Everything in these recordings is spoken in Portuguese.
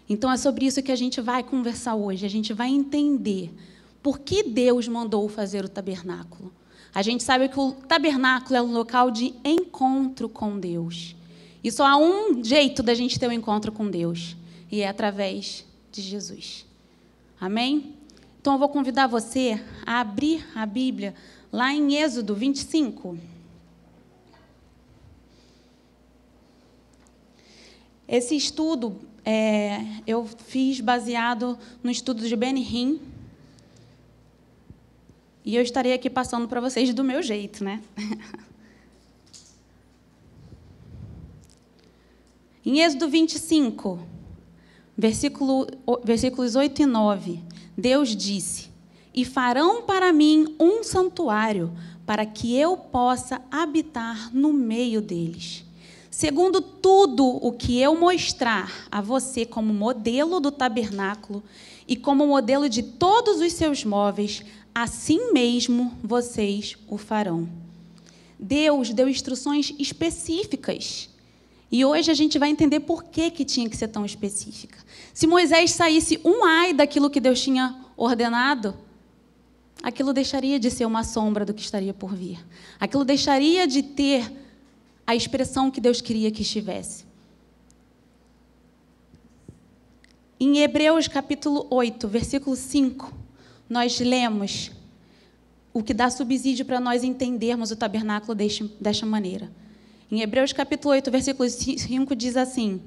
Então, é sobre isso que a gente vai conversar hoje. A gente vai entender por que Deus mandou fazer o tabernáculo. A gente sabe que o tabernáculo é um local de encontro com Deus. E só há um jeito da gente ter um encontro com Deus, e é através de Jesus. Amém? Então, eu vou convidar você a abrir a Bíblia lá em Êxodo 25. Esse estudo eu fiz baseado no estudo de Benihim. E eu estarei aqui passando para vocês do meu jeito, né? Em Êxodo 25, versículos 8 e 9, Deus disse: "E farão para mim um santuário, para que eu possa habitar no meio deles. Segundo tudo o que eu mostrar a você como modelo do tabernáculo e como modelo de todos os seus móveis, assim mesmo vocês o farão." Deus deu instruções específicas. E hoje a gente vai entender por que tinha que ser tão específica. Se Moisés saísse um ai daquilo que Deus tinha ordenado, aquilo deixaria de ser uma sombra do que estaria por vir. Aquilo deixaria de ter a expressão que Deus queria que estivesse. Em Hebreus capítulo 8, versículo 5, nós lemos o que dá subsídio para nós entendermos o tabernáculo desta maneira. Em Hebreus capítulo 8, versículo 5, diz assim: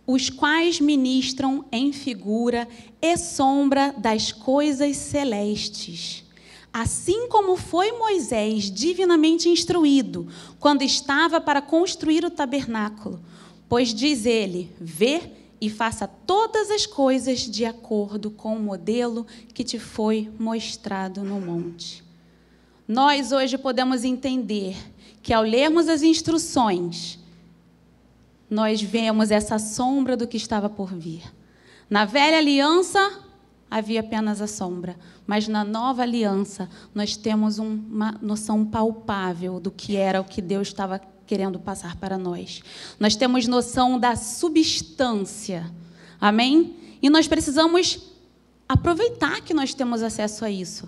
"Os quais ministram em figura e sombra das coisas celestes, assim como foi Moisés divinamente instruído, quando estava para construir o tabernáculo. Pois diz ele: vê e faça todas as coisas de acordo com o modelo que te foi mostrado no monte." Nós hoje podemos entender que, ao lermos as instruções, nós vemos essa sombra do que estava por vir. Na velha aliança, havia apenas a sombra, mas na nova aliança, nós temos uma noção palpável do que era o que Deus estava querendo passar para nós. Nós temos noção da substância. Amém? E nós precisamos aproveitar que nós temos acesso a isso.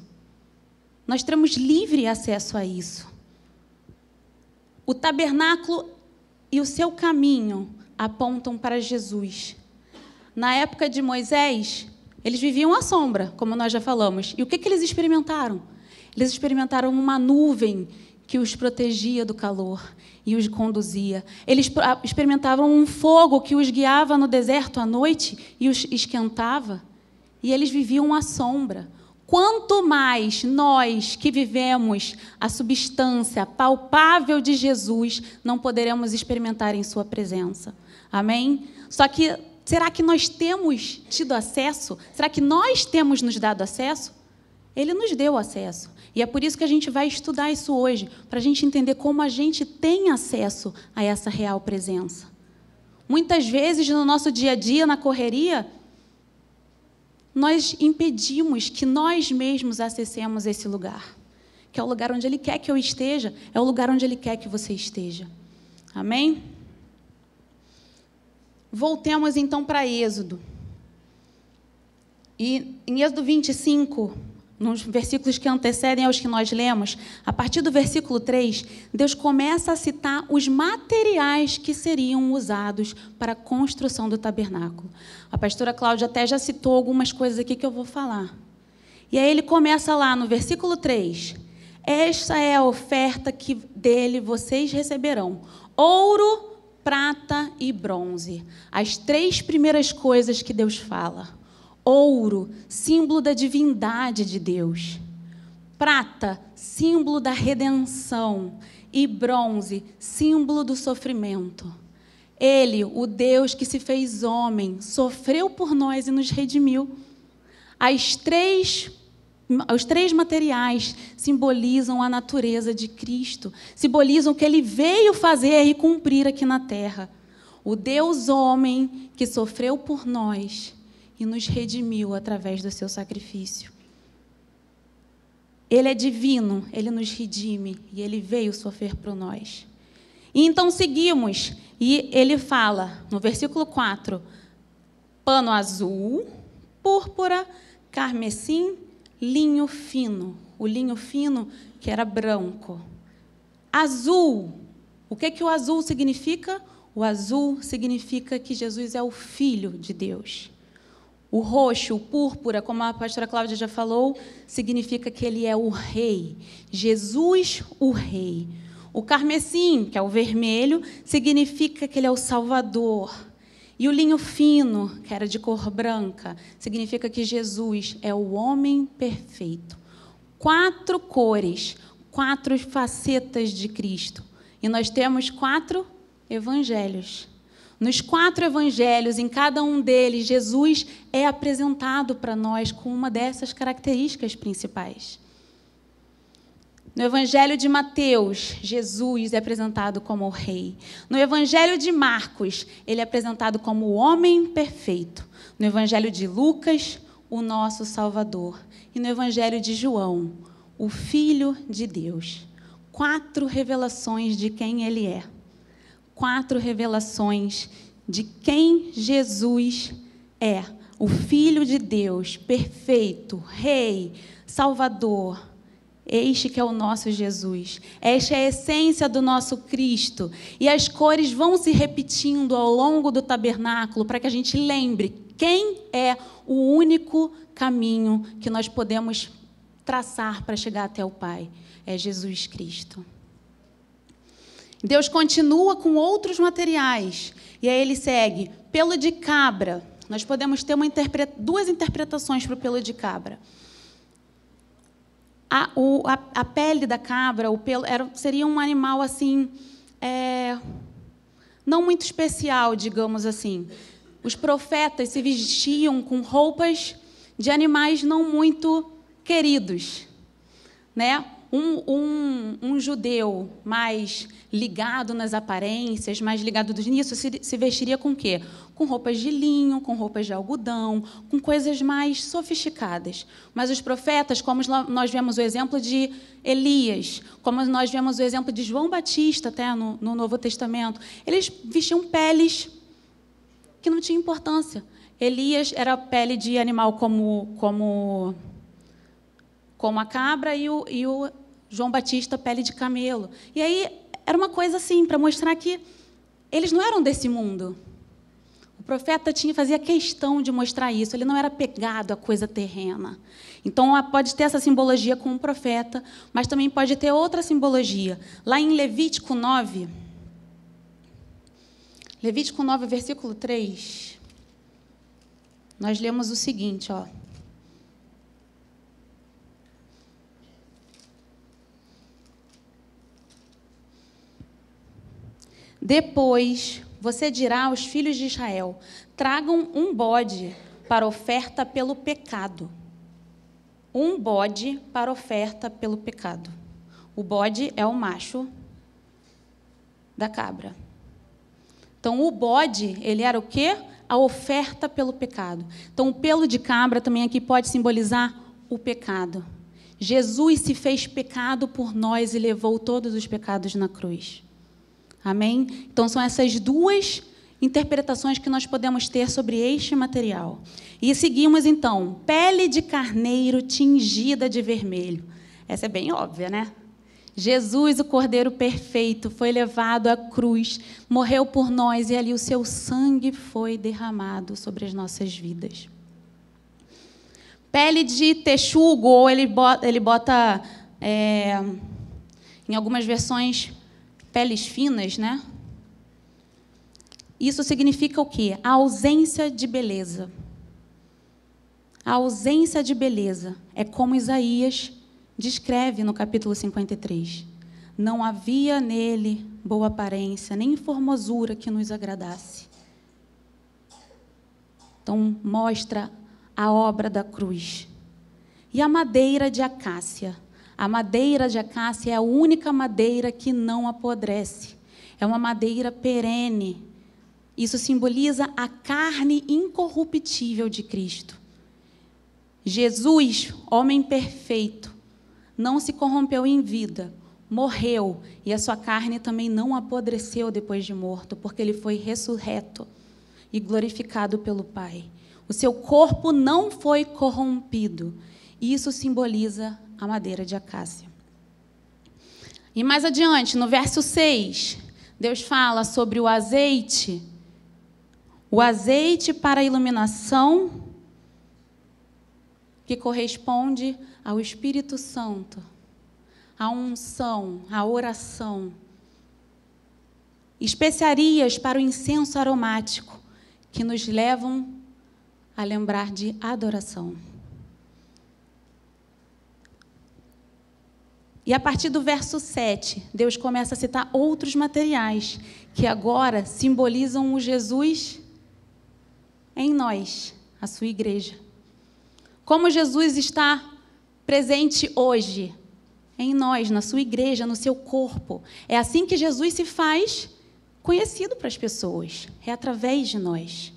Nós temos livre acesso a isso. O tabernáculo e o seu caminho apontam para Jesus. Na época de Moisés, eles viviam à sombra, como nós já falamos. E o que eles experimentaram? Eles experimentaram uma nuvem que os protegia do calor e os conduzia. Eles experimentavam um fogo que os guiava no deserto à noite e os esquentava. E eles viviam à sombra. Quanto mais nós que vivemos a substância palpável de Jesus, não poderemos experimentar em sua presença. Amém? Só que, será que nós temos tido acesso? Será que nós temos nos dado acesso? Ele nos deu acesso. E é por isso que a gente vai estudar isso hoje, para a gente entender como a gente tem acesso a essa real presença. Muitas vezes, no nosso dia a dia, na correria, nós impedimos que nós mesmos acessemos esse lugar, que é o lugar onde Ele quer que eu esteja, é o lugar onde Ele quer que você esteja. Amém? Voltemos, então, para Êxodo. E em Êxodo 25, nos versículos que antecedem aos que nós lemos, a partir do versículo 3, Deus começa a citar os materiais que seriam usados para a construção do tabernáculo. A pastora Cláudia até já citou algumas coisas aqui que eu vou falar. E aí ele começa lá no versículo 3. "Esta é a oferta que dele vocês receberão: ouro, prata e bronze." As 3 primeiras coisas que Deus fala. Ouro, símbolo da divindade de Deus. Prata, símbolo da redenção. E bronze, símbolo do sofrimento. Ele, o Deus que se fez homem, sofreu por nós e nos redimiu. Os 3 materiais simbolizam a natureza de Cristo, simbolizam o que Ele veio fazer e cumprir aqui na terra. O Deus homem que sofreu por nós e nos redimiu através do seu sacrifício. Ele é divino, Ele nos redime e Ele veio sofrer por nós. E então seguimos, e Ele fala, no versículo 4, pano azul, púrpura, carmesim, linho fino. O linho fino, que era branco. Azul. O que o azul significa? O azul significa que Jesus é o Filho de Deus. O roxo, o púrpura, como a pastora Cláudia já falou, significa que ele é o Rei. Jesus, o Rei. O carmesim, que é o vermelho, significa que ele é o Salvador. E o linho fino, que era de cor branca, significa que Jesus é o homem perfeito. 4 cores, 4 facetas de Cristo. E nós temos 4 evangelhos. Nos 4 evangelhos, em cada um deles, Jesus é apresentado para nós com uma dessas características principais. No Evangelho de Mateus, Jesus é apresentado como o Rei. No Evangelho de Marcos, ele é apresentado como o homem perfeito. No Evangelho de Lucas, o nosso Salvador. E no Evangelho de João, o Filho de Deus. 4 revelações de quem ele é. 4 revelações de quem Jesus é. O Filho de Deus, perfeito, Rei, Salvador. Este que é o nosso Jesus. Esta é a essência do nosso Cristo. E as cores vão se repetindo ao longo do tabernáculo para que a gente lembre quem é o único caminho que nós podemos traçar para chegar até o Pai. É Jesus Cristo. Deus continua com outros materiais. E aí ele segue. Pelo de cabra. Nós podemos ter 2 interpretações para o pelo de cabra. A pele da cabra, o pelo, seria um animal assim, não muito especial, digamos assim. Os profetas se vestiam com roupas de animais não muito queridos, né? Um judeu mais ligado nas aparências, mais ligado nisso, se vestiria com o quê? Com roupas de linho, com roupas de algodão, com coisas mais sofisticadas. Mas os profetas, como nós vemos o exemplo de Elias, como nós vemos o exemplo de João Batista, até no Novo Testamento, eles vestiam peles que não tinham importância. Elias era pele de animal como a cabra e o João Batista, pele de camelo. E aí era uma coisa assim, para mostrar que eles não eram desse mundo. O profeta fazia questão de mostrar isso, ele não era apegado à coisa terrena. Então, pode ter essa simbologia com o profeta, mas também pode ter outra simbologia. Lá em Levítico 9, versículo 3, nós lemos o seguinte, ó. Depois, você dirá aos filhos de Israel, tragam um bode para oferta pelo pecado. Um bode para oferta pelo pecado. O bode é o macho da cabra. Então, o bode, ele era o quê? A oferta pelo pecado. Então, o pelo de cabra também aqui pode simbolizar o pecado. Jesus se fez pecado por nós e levou todos os pecados na cruz. Amém? Então, são essas 2 interpretações que nós podemos ter sobre este material. E seguimos, então, pele de carneiro tingida de vermelho. Essa é bem óbvia, né? Jesus, o Cordeiro perfeito, foi levado à cruz, morreu por nós e ali o seu sangue foi derramado sobre as nossas vidas. Pele de texugo, ou ele bota em algumas versões, peles finas, né? Isso significa o quê? A ausência de beleza. A ausência de beleza é como Isaías descreve no capítulo 53. Não havia nele boa aparência, nem formosura que nos agradasse. Então, mostra a obra da cruz. E a madeira de acácia. A madeira de acácia é a única madeira que não apodrece. É uma madeira perene. Isso simboliza a carne incorruptível de Cristo. Jesus, homem perfeito, não se corrompeu em vida, morreu, e a sua carne também não apodreceu depois de morto, porque ele foi ressurreto e glorificado pelo Pai. O seu corpo não foi corrompido. Isso simboliza a madeira de acácia. E mais adiante, no verso 6, Deus fala sobre o azeite para a iluminação, que corresponde ao Espírito Santo, a unção, a oração. Especiarias para o incenso aromático, que nos levam a lembrar de adoração. E a partir do verso 7, Deus começa a citar outros materiais, que agora simbolizam o Jesus em nós, a sua igreja. Como Jesus está presente hoje em nós, na sua igreja, no seu corpo. É assim que Jesus se faz conhecido para as pessoas. É através de nós.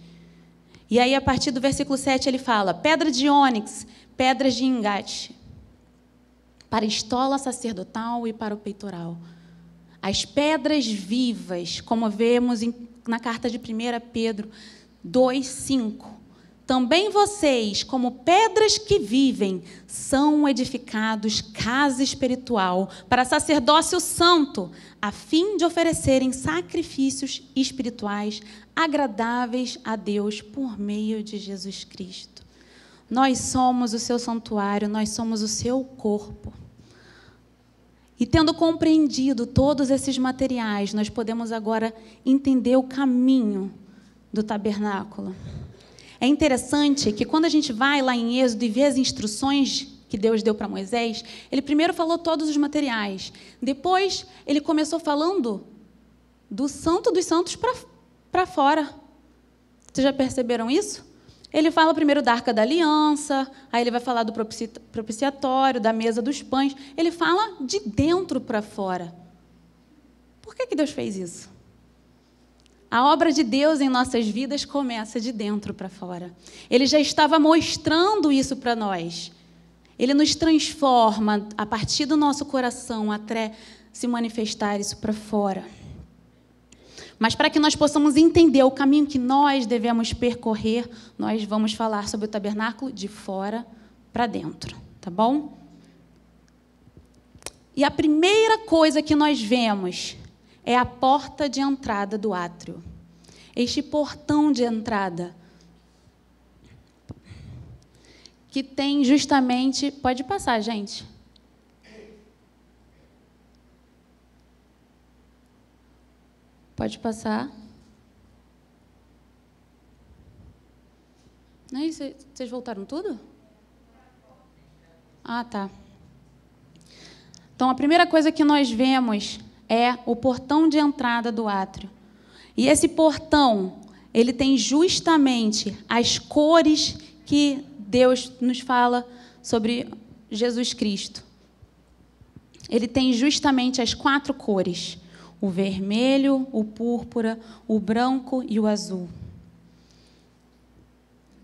E aí, a partir do versículo 7, ele fala: pedra de ônix, pedras de engate, para a estola sacerdotal e para o peitoral. As pedras vivas, como vemos na carta de 1 Pedro 2:5. Também vocês, como pedras que vivem, são edificados casa espiritual para sacerdócio santo, a fim de oferecerem sacrifícios espirituais agradáveis a Deus por meio de Jesus Cristo. Nós somos o seu santuário, nós somos o seu corpo. E tendo compreendido todos esses materiais, nós podemos agora entender o caminho do tabernáculo. É interessante que quando a gente vai lá em Êxodo e vê as instruções que Deus deu para Moisés, ele primeiro falou todos os materiais. Depois, ele começou falando do Santo dos Santos para fora. Vocês já perceberam isso? Ele fala primeiro da Arca da Aliança, aí ele vai falar do propiciatório, da mesa dos pães. Ele fala de dentro para fora. Por que Deus fez isso? A obra de Deus em nossas vidas começa de dentro para fora. Ele já estava mostrando isso para nós. Ele nos transforma a partir do nosso coração até se manifestar isso para fora. Mas para que nós possamos entender o caminho que nós devemos percorrer, nós vamos falar sobre o tabernáculo de fora para dentro, tá bom? E a primeira coisa que nós vemos é a porta de entrada do átrio. Este portão de entrada, que tem justamente... Pode passar, gente. Pode passar. Não é isso? Vocês voltaram tudo? Ah, tá. Então, a primeira coisa que nós vemos é o portão de entrada do átrio. E esse portão, ele tem justamente as cores que Deus nos fala sobre Jesus Cristo. Ele tem justamente as 4 cores: o vermelho, o púrpura, o branco e o azul.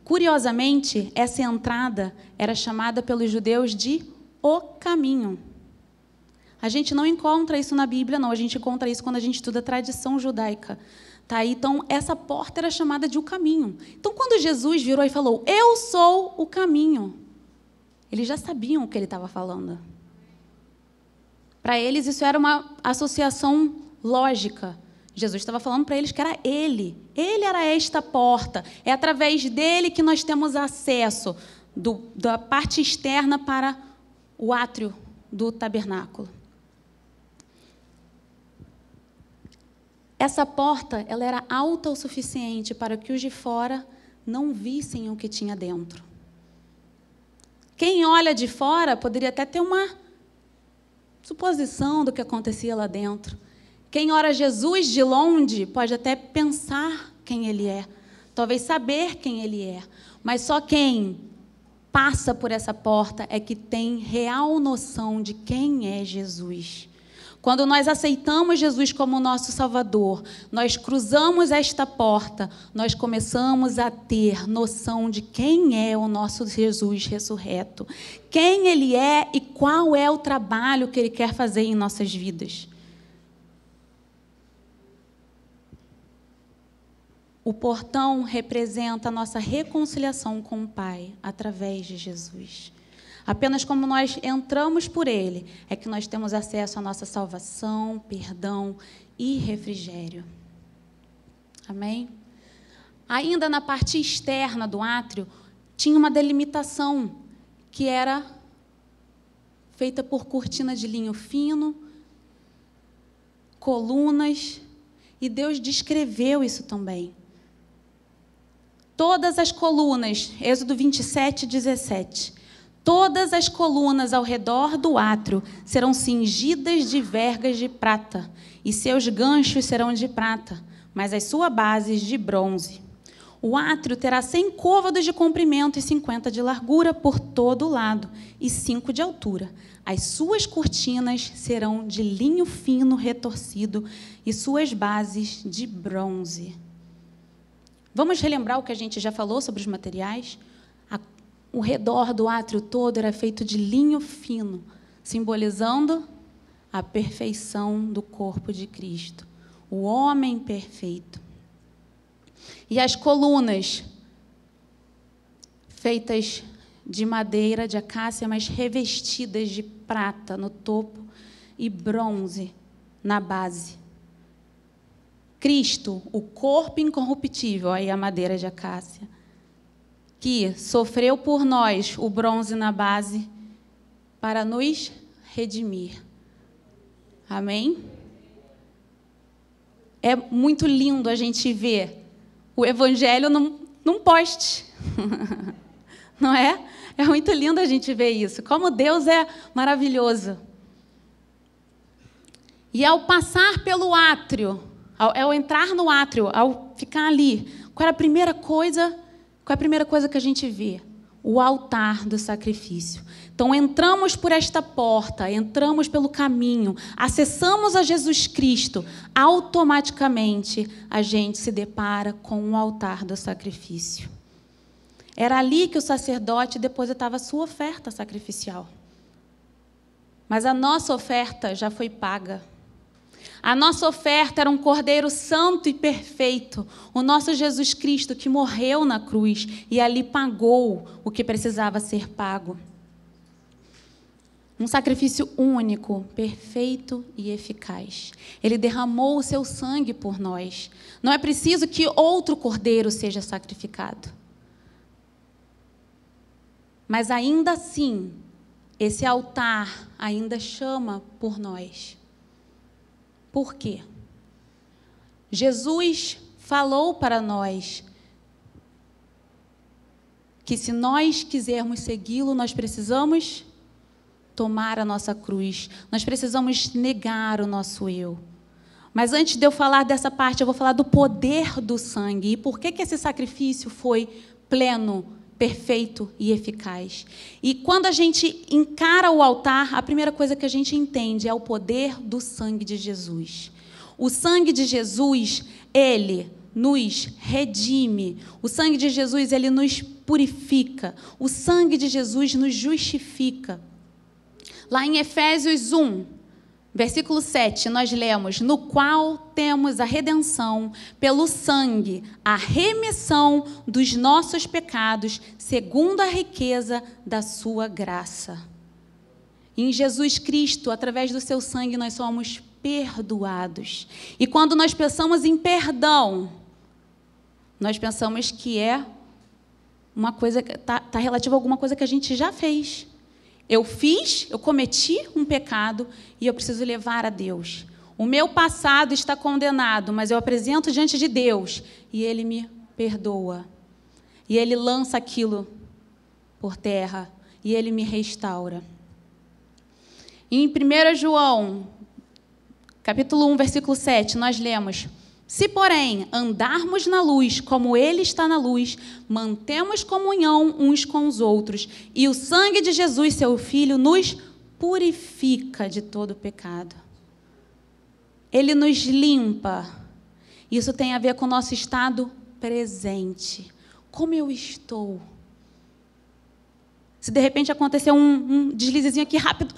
Curiosamente, essa entrada era chamada pelos judeus de o caminho. A gente não encontra isso na Bíblia, não. A gente encontra isso quando a gente estuda a tradição judaica. Tá? Então, essa porta era chamada de o caminho. Então, quando Jesus virou e falou, eu sou o caminho, eles já sabiam o que ele estava falando. Para eles, isso era uma associação lógica. Jesus estava falando para eles que era ele. Ele era esta porta. É através dele que nós temos acesso da parte externa para o átrio do tabernáculo. Essa porta, ela era alta o suficiente para que os de fora não vissem o que tinha dentro. Quem olha de fora poderia até ter uma suposição do que acontecia lá dentro. Quem olha Jesus de longe pode até pensar quem ele é, talvez saber quem ele é, mas só quem passa por essa porta é que tem real noção de quem é Jesus. Quando nós aceitamos Jesus como nosso Salvador, nós cruzamos esta porta, nós começamos a ter noção de quem é o nosso Jesus ressurreto, quem Ele é e qual é o trabalho que Ele quer fazer em nossas vidas. O portão representa a nossa reconciliação com o Pai através de Jesus. Apenas como nós entramos por Ele, é que nós temos acesso à nossa salvação, perdão e refrigério. Amém? Ainda na parte externa do átrio, tinha uma delimitação que era feita por cortina de linho fino, colunas, e Deus descreveu isso também. Todas as colunas, Êxodo 27, 17, todas as colunas ao redor do átrio serão cingidas de vergas de prata, e seus ganchos serão de prata, mas as suas bases de bronze. O átrio terá 100 côvados de comprimento e 50 de largura por todo o lado, e 5 de altura. As suas cortinas serão de linho fino retorcido, e suas bases de bronze. Vamos relembrar o que a gente já falou sobre os materiais? O redor do átrio todo era feito de linho fino, simbolizando a perfeição do corpo de Cristo, o homem perfeito. E as colunas, feitas de madeira, de acácia, mas revestidas de prata no topo e bronze na base. Cristo, o corpo incorruptível, aí a madeira de acácia, que sofreu por nós o bronze na base para nos redimir. Amém? É muito lindo a gente ver o Evangelho num poste. Não é? É muito lindo a gente ver isso. Como Deus é maravilhoso. E ao passar pelo átrio, ao entrar no átrio, ao ficar ali, qual é a primeira coisa que a gente vê? O altar do sacrifício. Então, entramos por esta porta, entramos pelo caminho, acessamos a Jesus Cristo, automaticamente a gente se depara com o altar do sacrifício. Era ali que o sacerdote depositava a sua oferta sacrificial. Mas a nossa oferta já foi paga. A nossa oferta era um cordeiro santo e perfeito, o nosso Jesus Cristo que morreu na cruz e ali pagou o que precisava ser pago. Um sacrifício único, perfeito e eficaz. Ele derramou o seu sangue por nós. Não é preciso que outro cordeiro seja sacrificado. Mas ainda assim, esse altar ainda chama por nós. Por quê? Jesus falou para nós que se nós quisermos segui-lo, nós precisamos tomar a nossa cruz, nós precisamos negar o nosso eu. Mas antes de eu falar dessa parte, eu vou falar do poder do sangue e por que esse sacrifício foi pleno, perfeito e eficaz. E quando a gente encara o altar, a primeira coisa que a gente entende é o poder do sangue de Jesus. O sangue de Jesus, ele nos redime. O sangue de Jesus, ele nos purifica. O sangue de Jesus nos justifica. Lá em Efésios 1, versículo 7, nós lemos: no qual temos a redenção pelo sangue, a remissão dos nossos pecados, segundo a riqueza da sua graça. Em Jesus Cristo, através do seu sangue, nós somos perdoados. E quando nós pensamos em perdão, nós pensamos que é uma coisa que está relativa a alguma coisa que a gente já fez. Eu cometi um pecado e eu preciso levar a Deus. O meu passado está condenado, mas eu apresento diante de Deus e Ele me perdoa. E Ele lança aquilo por terra e Ele me restaura. Em 1 João, capítulo 1, versículo 7, nós lemos: se, porém, andarmos na luz, como Ele está na luz, mantemos comunhão uns com os outros, e o sangue de Jesus, seu Filho, nos purifica de todo pecado. Ele nos limpa. Isso tem a ver com o nosso estado presente. Como eu estou? Se de repente acontecer um deslizezinho aqui rápido,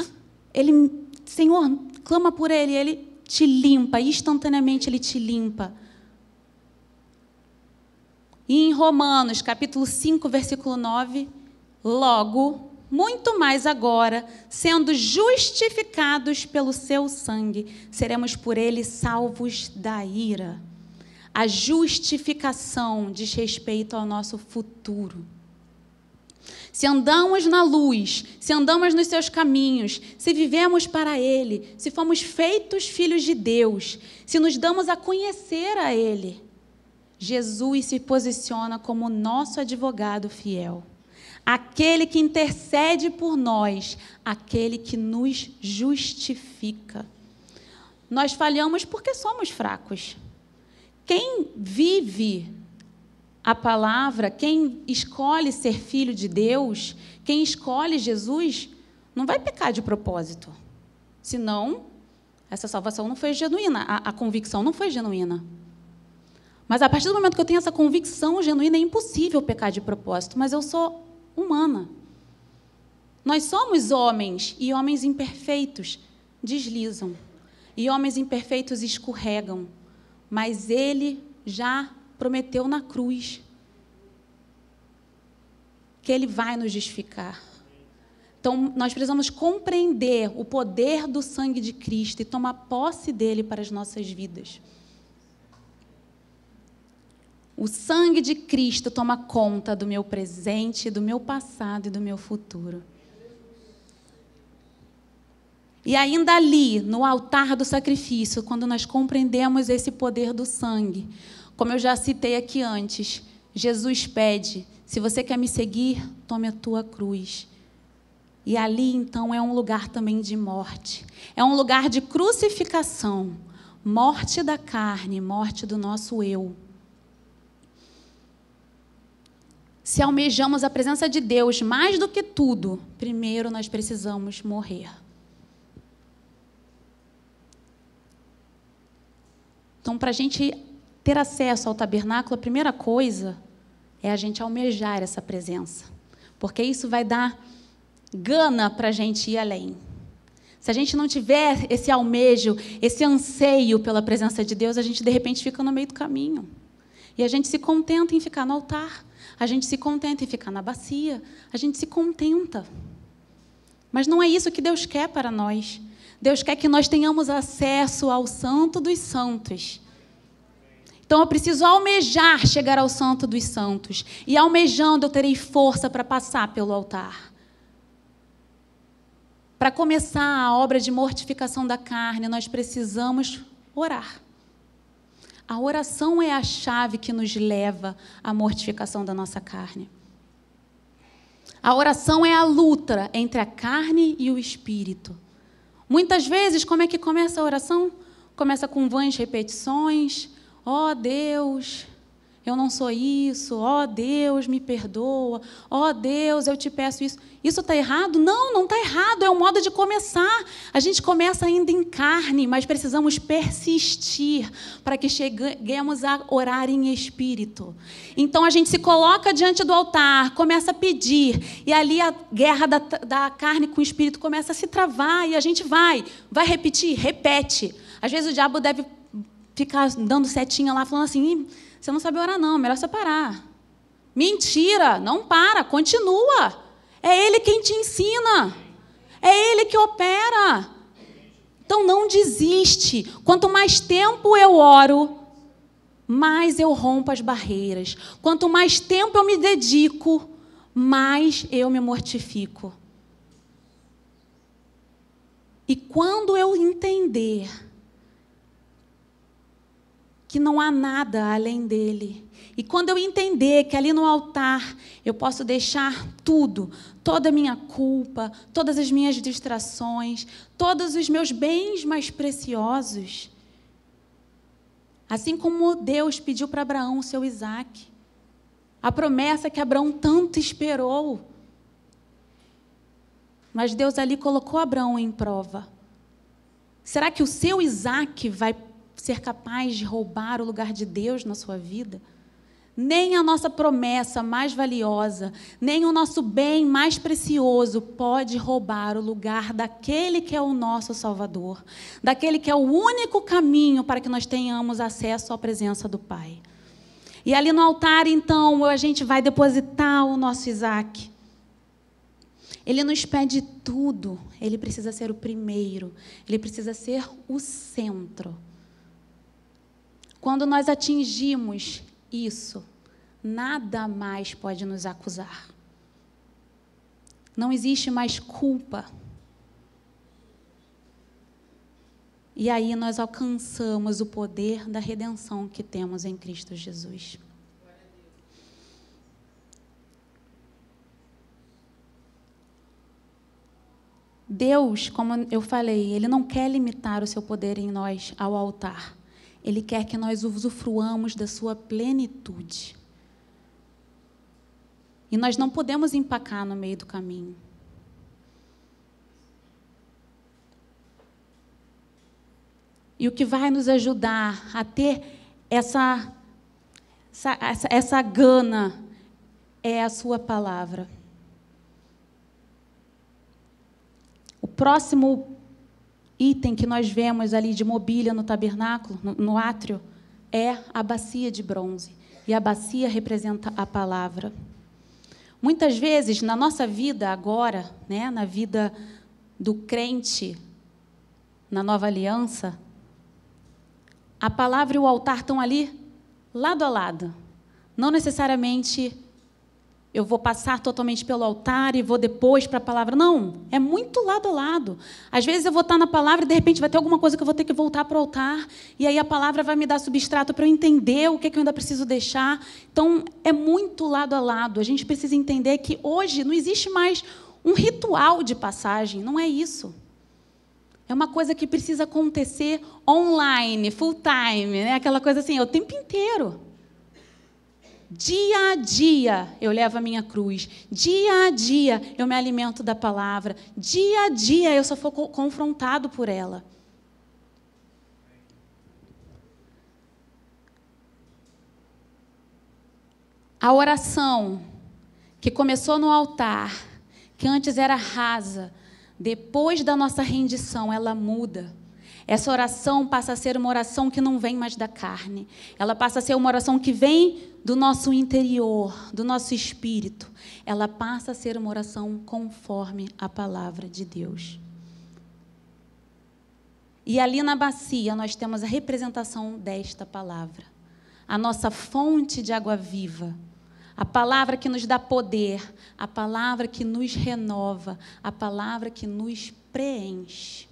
Senhor, clama por Ele te limpa, instantaneamente Ele te limpa. E em Romanos, capítulo 5, versículo 9, logo, muito mais agora, sendo justificados pelo seu sangue, seremos por ele salvos da ira. A justificação diz respeito ao nosso futuro. Se andamos na luz, se andamos nos seus caminhos, se vivemos para ele, se fomos feitos filhos de Deus, se nos damos a conhecer a ele, Jesus se posiciona como nosso advogado fiel. Aquele que intercede por nós, aquele que nos justifica. Nós falhamos porque somos fracos. Quem vive a palavra, quem escolhe ser filho de Deus, quem escolhe Jesus, não vai pecar de propósito. Senão, essa salvação não foi genuína, a convicção não foi genuína. Mas a partir do momento que eu tenho essa convicção genuína, é impossível pecar de propósito, mas eu sou humana. Nós somos homens, e homens imperfeitos deslizam. E homens imperfeitos escorregam. Mas ele já prometeu na cruz que ele vai nos justificar. Então, nós precisamos compreender o poder do sangue de Cristo e tomar posse dele para as nossas vidas. O sangue de Cristo toma conta do meu presente, do meu passado e do meu futuro. E ainda ali, no altar do sacrifício, quando nós compreendemos esse poder do sangue, como eu já citei aqui antes, Jesus pede, se você quer me seguir, tome a tua cruz. E ali, então, é um lugar também de morte. É um lugar de crucificação, morte da carne, morte do nosso eu. Se almejamos a presença de Deus mais do que tudo, primeiro nós precisamos morrer. Então, para a gente ter acesso ao tabernáculo, a primeira coisa é a gente almejar essa presença. Porque isso vai dar gana para a gente ir além. Se a gente não tiver esse almejo, esse anseio pela presença de Deus, a gente, de repente, fica no meio do caminho. E a gente se contenta em ficar no altar. A gente se contenta em ficar na bacia. A gente se contenta. Mas não é isso que Deus quer para nós. Deus quer que nós tenhamos acesso ao Santo dos Santos. Então, eu preciso almejar chegar ao Santo dos Santos. E almejando, eu terei força para passar pelo altar. Para começar a obra de mortificação da carne, nós precisamos orar. A oração é a chave que nos leva à mortificação da nossa carne. A oração é a luta entre a carne e o espírito. Muitas vezes, como é que começa a oração? Começa com vãs repetições. Ó Deus, eu não sou isso. Ó Deus, me perdoa. Ó Deus, eu te peço isso. Isso está errado? Não, não está errado. É um modo de começar. A gente começa ainda em carne, mas precisamos persistir para que cheguemos a orar em espírito. Então, a gente se coloca diante do altar, começa a pedir, e ali a guerra da carne com o espírito começa a se travar, e a gente vai repetir? Repete. Às vezes o diabo deve ficar dando setinha lá, falando assim, você não sabe orar não, melhor você parar. Mentira, não para, continua. É Ele quem te ensina. É Ele que opera. Então, não desiste. Quanto mais tempo eu oro, mais eu rompo as barreiras. Quanto mais tempo eu me dedico, mais eu me mortifico. E quando eu entender que não há nada além dele, e quando eu entender que ali no altar eu posso deixar tudo, toda a minha culpa, todas as minhas distrações, todos os meus bens mais preciosos, assim como Deus pediu para Abraão o seu Isaque, a promessa que Abraão tanto esperou, mas Deus ali colocou Abraão em prova. Será que o seu Isaque vai ser capaz de roubar o lugar de Deus na sua vida? Nem a nossa promessa mais valiosa, nem o nosso bem mais precioso pode roubar o lugar daquele que é o nosso Salvador, daquele que é o único caminho para que nós tenhamos acesso à presença do Pai. E ali no altar, então, a gente vai depositar o nosso Isaac. Ele nos pede tudo. Ele precisa ser o primeiro. Ele precisa ser o centro. Quando nós atingimos isso, nada mais pode nos acusar. Não existe mais culpa. E aí nós alcançamos o poder da redenção que temos em Cristo Jesus. Deus, como eu falei, Ele não quer limitar o seu poder em nós ao altar. Ele quer que nós usufruamos da sua plenitude. E nós não podemos empacar no meio do caminho. E o que vai nos ajudar a ter essa gana é a sua palavra. O próximo item que nós vemos ali de mobília no tabernáculo, no átrio, é a bacia de bronze. E a bacia representa a palavra. Muitas vezes, na nossa vida agora, né, na vida do crente, na nova aliança, a palavra e o altar estão ali, lado a lado. Não necessariamente eu vou passar totalmente pelo altar e vou depois para a palavra. Não, é muito lado a lado. Às vezes eu vou estar na palavra e, de repente, vai ter alguma coisa que eu vou ter que voltar para o altar. E aí a palavra vai me dar substrato para eu entender o que eu ainda preciso deixar. Então, é muito lado a lado. A gente precisa entender que hoje não existe mais um ritual de passagem. Não é isso. É uma coisa que precisa acontecer online, full time, né? Aquela coisa assim, o tempo inteiro. Dia a dia eu levo a minha cruz. Dia a dia eu me alimento da palavra. Dia a dia eu só for confrontado por ela. A oração que começou no altar, que antes era rasa, depois da nossa rendição, ela muda. Essa oração passa a ser uma oração que não vem mais da carne. Ela passa a ser uma oração que vem do nosso interior, do nosso espírito. Ela passa a ser uma oração conforme a palavra de Deus. E ali na bacia nós temos a representação desta palavra. A nossa fonte de água viva. A palavra que nos dá poder. A palavra que nos renova. A palavra que nos preenche.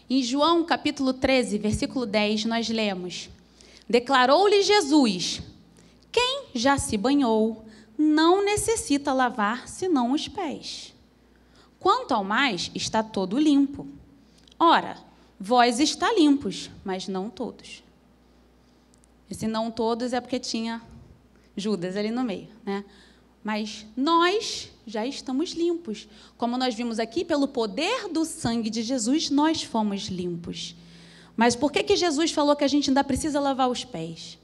Em João, capítulo 13, versículo 10, nós lemos: declarou-lhe Jesus: quem já se banhou não necessita lavar senão os pés. Quanto ao mais, está todo limpo. Ora, vós está limpos, mas não todos. Esse não todos é porque tinha Judas ali no meio, né? Mas nós já estamos limpos. Como nós vimos aqui, pelo poder do sangue de Jesus, nós fomos limpos. Mas por que Jesus falou que a gente ainda precisa lavar os pés?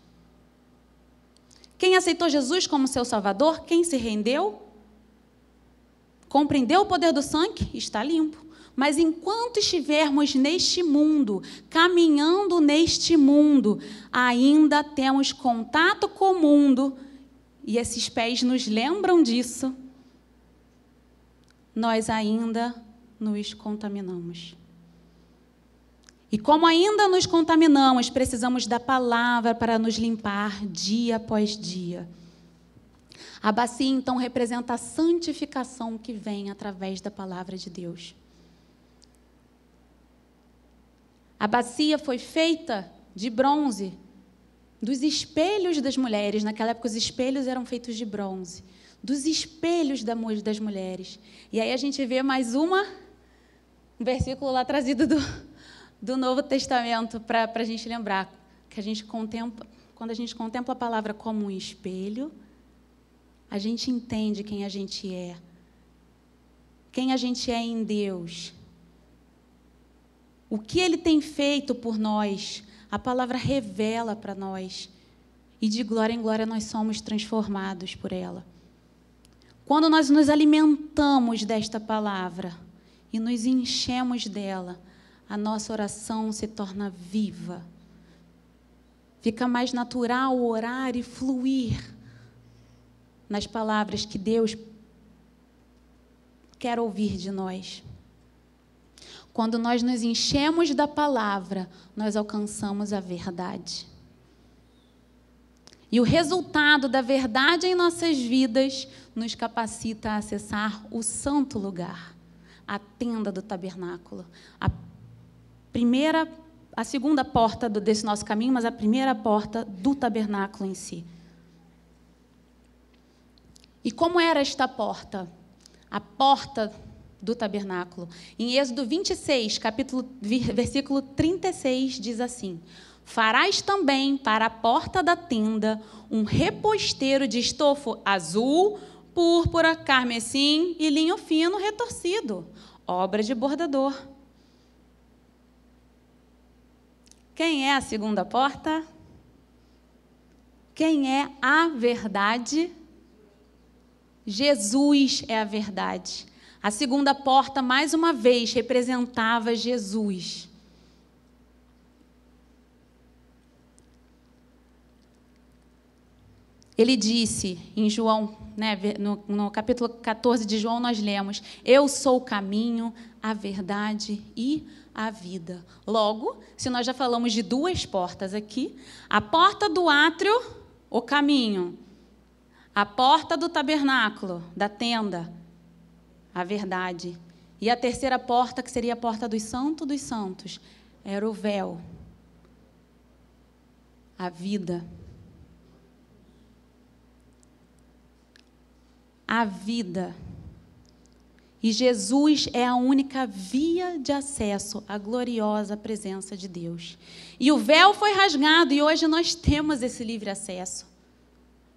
Quem aceitou Jesus como seu Salvador, quem se rendeu, compreendeu o poder do sangue, está limpo. Mas enquanto estivermos neste mundo, caminhando neste mundo, ainda temos contato com o mundo, e esses pés nos lembram disso, nós ainda nos contaminamos. E como ainda nos contaminamos, precisamos da palavra para nos limpar dia após dia. A bacia, então, representa a santificação que vem através da palavra de Deus. A bacia foi feita de bronze, dos espelhos das mulheres. Naquela época, os espelhos eram feitos de bronze. Dos espelhos das mulheres. E aí a gente vê mais um versículo lá trazido do Novo Testamento para a gente lembrar que a gente contempla, quando a gente contempla a palavra como um espelho, a gente entende quem a gente é. Quem a gente é em Deus. O que Ele tem feito por nós, a palavra revela para nós. E de glória em glória nós somos transformados por ela. Quando nós nos alimentamos desta palavra e nos enchemos dela, a nossa oração se torna viva. Fica mais natural orar e fluir nas palavras que Deus quer ouvir de nós. Quando nós nos enchemos da palavra, nós alcançamos a verdade. E o resultado da verdade em nossas vidas nos capacita a acessar o santo lugar, a tenda do tabernáculo. A segunda porta desse nosso caminho, mas a primeira porta do tabernáculo em si. E como era esta porta? A porta do tabernáculo. Em Êxodo 26, versículo 36, diz assim: farás também para a porta da tenda um reposteiro de estofo azul, púrpura, carmesim e linho fino retorcido, obra de bordador. Quem é a segunda porta? Quem é a verdade? Jesus é a verdade. A segunda porta, mais uma vez, representava Jesus. Ele disse em João, no capítulo 14 de João, nós lemos: eu sou o caminho, a verdade e a vida. Logo, se nós já falamos de duas portas aqui, a porta do átrio, o caminho, a porta do tabernáculo, da tenda, a verdade. E a terceira porta, que seria a porta dos santos, era o véu, a vida. A vida. E Jesus é a única via de acesso à gloriosa presença de Deus. E o véu foi rasgado e hoje nós temos esse livre acesso.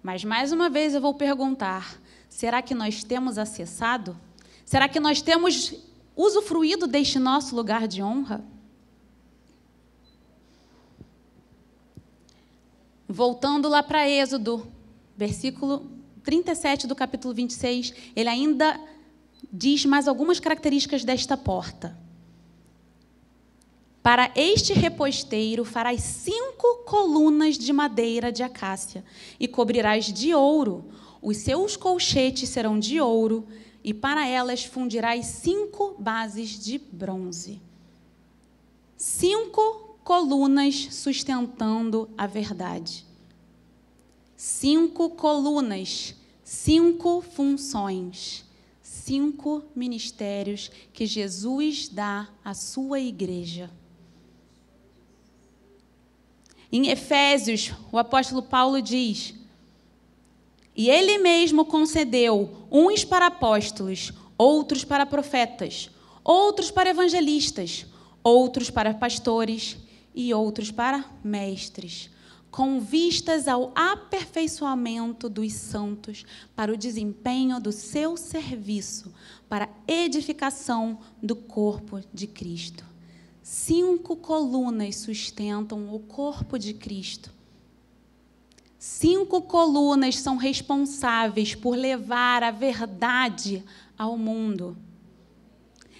Mas, mais uma vez, eu vou perguntar, será que nós temos acessado? Será que nós temos usufruído deste nosso lugar de honra? Voltando lá para Êxodo, versículo 37 do capítulo 26, ele ainda diz mais algumas características desta porta. Para este reposteiro farás 5 colunas de madeira de acácia e cobrirás de ouro. Os seus colchetes serão de ouro e para elas fundirás 5 bases de bronze. 5 colunas sustentando a verdade. 5 colunas, 5 funções, 5 ministérios que Jesus dá à sua igreja. Em Efésios, o apóstolo Paulo diz: e ele mesmo concedeu uns para apóstolos, outros para profetas, outros para evangelistas, outros para pastores e outros para mestres, com vistas ao aperfeiçoamento dos santos, para o desempenho do seu serviço, para a edificação do corpo de Cristo. 5 colunas sustentam o corpo de Cristo. 5 colunas são responsáveis por levar a verdade ao mundo.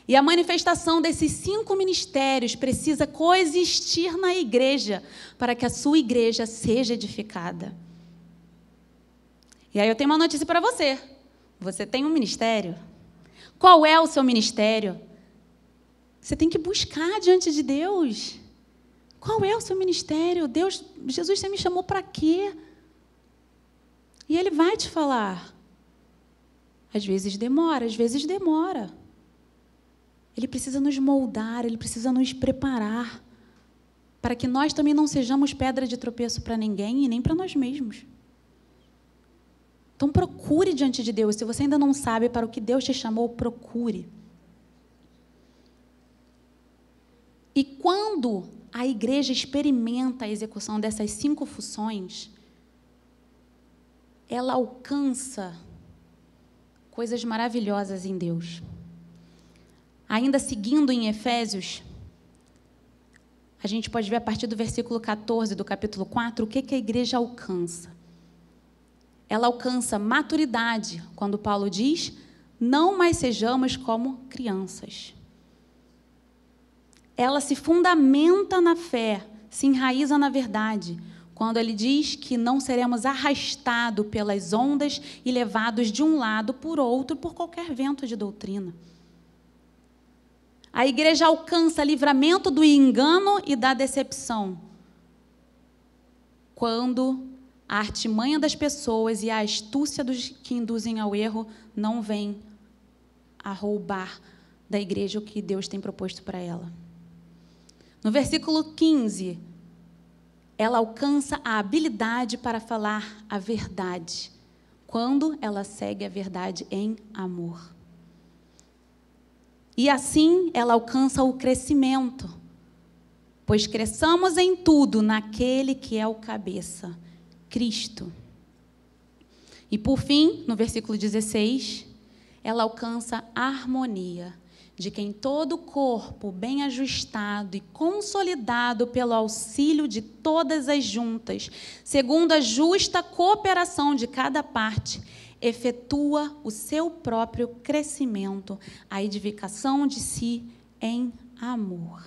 E a manifestação desses 5 ministérios precisa coexistir na igreja para que a sua igreja seja edificada. E aí eu tenho uma notícia para você. Você tem um ministério. Qual é o seu ministério? Você tem que buscar diante de Deus. Qual é o seu ministério? Deus, Jesus, você me chamou para quê? E Ele vai te falar. Às vezes demora, às vezes demora. Ele precisa nos moldar, Ele precisa nos preparar para que nós também não sejamos pedra de tropeço para ninguém e nem para nós mesmos. Então procure diante de Deus. Se você ainda não sabe para o que Deus te chamou, procure. E quando a igreja experimenta a execução dessas 5 funções, ela alcança coisas maravilhosas em Deus. Ainda seguindo em Efésios, a gente pode ver a partir do versículo 14 do capítulo 4, o que a igreja alcança. Ela alcança maturidade, quando Paulo diz: não mais sejamos como crianças. Ela se fundamenta na fé, se enraiza na verdade, quando ele diz que não seremos arrastados pelas ondas e levados de um lado por outro por qualquer vento de doutrina. A igreja alcança livramento do engano e da decepção quando a artimanha das pessoas e a astúcia dos que induzem ao erro não vem a roubar da igreja o que Deus tem proposto para ela. No versículo 15, ela alcança a habilidade para falar a verdade, quando ela segue a verdade em amor. E assim ela alcança o crescimento, pois cresçamos em tudo naquele que é o cabeça, Cristo. E por fim, no versículo 16, ela alcança a harmonia, de quem todo o corpo, bem ajustado e consolidado pelo auxílio de todas as juntas, segundo a justa cooperação de cada parte, efetua o seu próprio crescimento, a edificação de si em amor.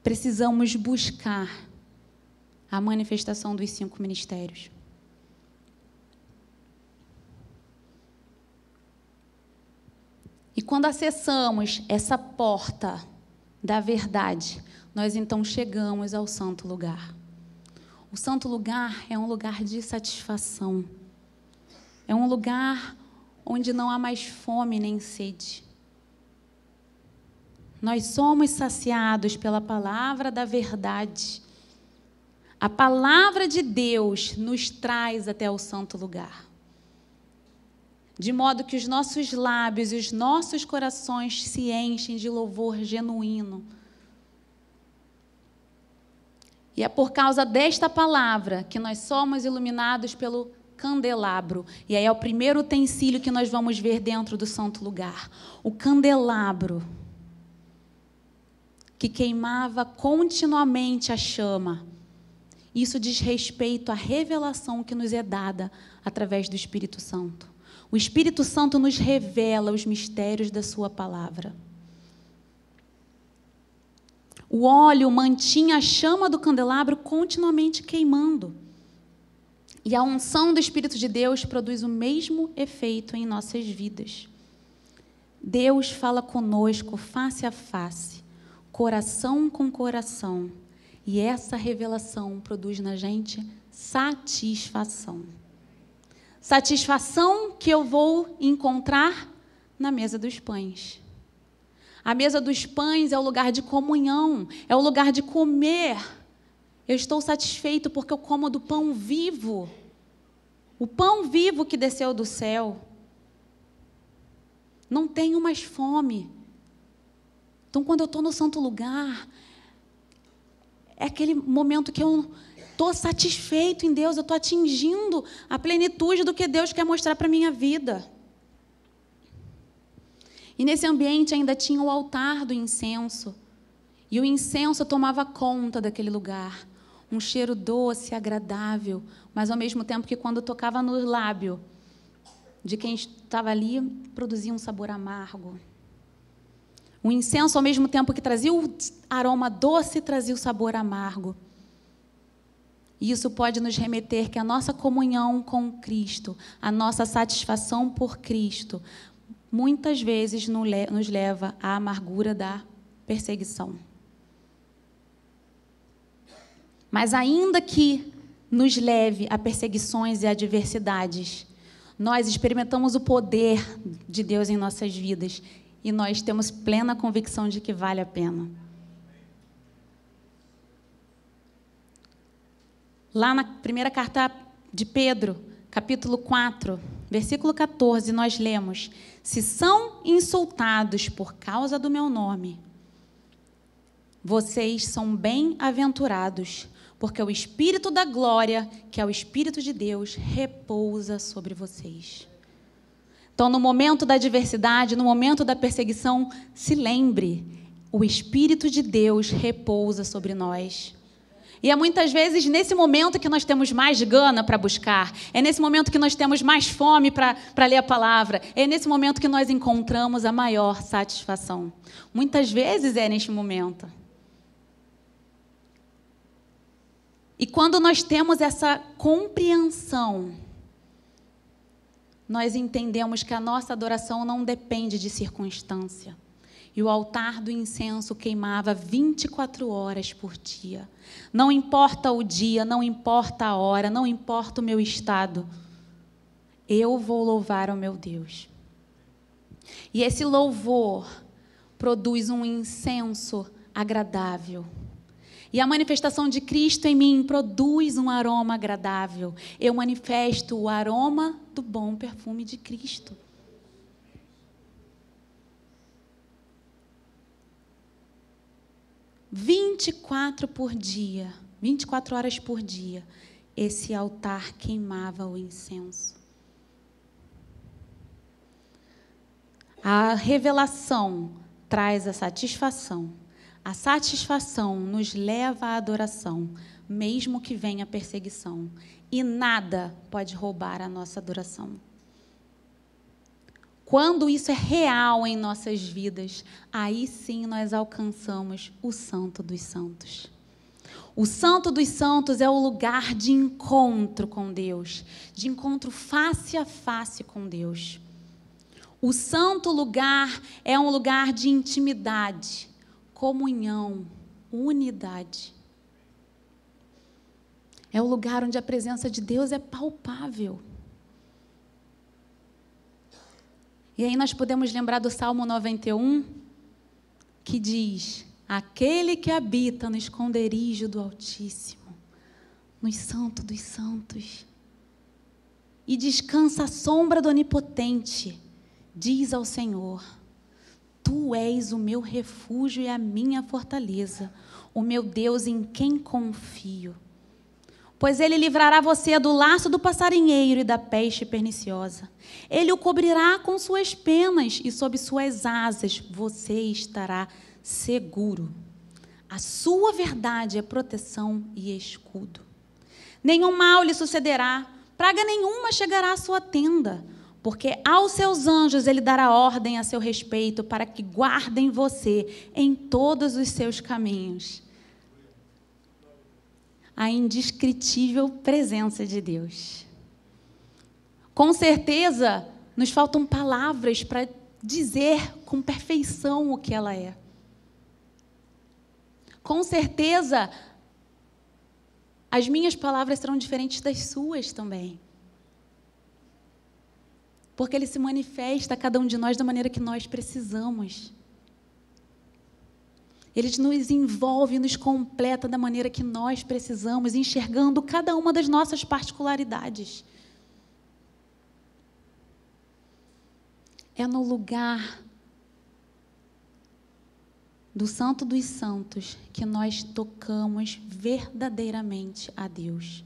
Precisamos buscar a manifestação dos 5 ministérios. E quando acessamos essa porta da verdade, nós então chegamos ao santo lugar. O santo lugar é um lugar de satisfação. É um lugar onde não há mais fome nem sede. Nós somos saciados pela palavra da verdade. A palavra de Deus nos traz até o santo lugar. De modo que os nossos lábios e os nossos corações se enchem de louvor genuíno. E é por causa desta palavra que nós somos iluminados pelo candelabro. E aí é o primeiro utensílio que nós vamos ver dentro do santo lugar. O candelabro, que queimava continuamente a chama. Isso diz respeito à revelação que nos é dada através do Espírito Santo. O Espírito Santo nos revela os mistérios da sua palavra. O óleo mantinha a chama do candelabro continuamente queimando. E a unção do Espírito de Deus produz o mesmo efeito em nossas vidas. Deus fala conosco face a face, coração com coração. E essa revelação produz na gente satisfação. Satisfação que eu vou encontrar na mesa dos pães. A mesa dos pães é o lugar de comunhão, é o lugar de comer. Eu estou satisfeito porque eu como do pão vivo. O pão vivo que desceu do céu. Não tenho mais fome. Então, quando eu estou no santo lugar, é aquele momento que eu estou satisfeito em Deus, eu estou atingindo a plenitude do que Deus quer mostrar para a minha vida. E nesse ambiente ainda tinha o altar do incenso. E o incenso tomava conta daquele lugar. Um cheiro doce, agradável, mas ao mesmo tempo que quando tocava no lábio de quem estava ali, produzia um sabor amargo. O incenso, ao mesmo tempo que trazia o aroma doce, trazia o sabor amargo. E isso pode nos remeter que a nossa comunhão com Cristo, a nossa satisfação por Cristo, muitas vezes nos leva à amargura da perseguição. Mas ainda que nos leve a perseguições e adversidades, nós experimentamos o poder de Deus em nossas vidas e nós temos plena convicção de que vale a pena. Lá na primeira carta de Pedro, capítulo 4, versículo 14, nós lemos: se são insultados por causa do meu nome, vocês são bem-aventurados, porque o Espírito da glória, que é o Espírito de Deus, repousa sobre vocês. Então, no momento da adversidade, no momento da perseguição, se lembre, o Espírito de Deus repousa sobre nós. E é muitas vezes nesse momento que nós temos mais gana para buscar, é nesse momento que nós temos mais fome para ler a palavra, é nesse momento que nós encontramos a maior satisfação. Muitas vezes é neste momento. E quando nós temos essa compreensão, nós entendemos que a nossa adoração não depende de circunstância. E o altar do incenso queimava 24 horas por dia. Não importa o dia, não importa a hora, não importa o meu estado. Eu vou louvar o meu Deus. E esse louvor produz um incenso agradável. E a manifestação de Cristo em mim produz um aroma agradável. Eu manifesto o aroma do bom perfume de Cristo. (24 horas por dia, esse altar queimava o incenso. A revelação traz a satisfação. A satisfação nos leva à adoração, mesmo que venha perseguição. E nada pode roubar a nossa adoração. Quando isso é real em nossas vidas, aí sim nós alcançamos o Santo dos Santos. O Santo dos Santos é o lugar de encontro com Deus, de encontro face a face com Deus. O santo lugar é um lugar de intimidade, comunhão, unidade. É o lugar onde a presença de Deus é palpável. E aí nós podemos lembrar do Salmo 91, que diz: aquele que habita no esconderijo do Altíssimo, no Santo dos Santos, e descansa à sombra do Onipotente, diz ao Senhor: tu és o meu refúgio e a minha fortaleza, o meu Deus em quem confio. Pois ele livrará você do laço do passarinheiro e da peste perniciosa. Ele o cobrirá com suas penas e sob suas asas você estará seguro. A sua verdade é proteção e escudo. Nenhum mal lhe sucederá, praga nenhuma chegará à sua tenda, porque aos seus anjos ele dará ordem a seu respeito para que guardem você em todos os seus caminhos. A indescritível presença de Deus. Com certeza, nos faltam palavras para dizer com perfeição o que ela é. Com certeza, as minhas palavras serão diferentes das suas também. Porque Ele se manifesta a cada um de nós da maneira que nós precisamos. Ele nos envolve, nos completa da maneira que nós precisamos, enxergando cada uma das nossas particularidades. É no lugar do Santo dos Santos que nós tocamos verdadeiramente a Deus.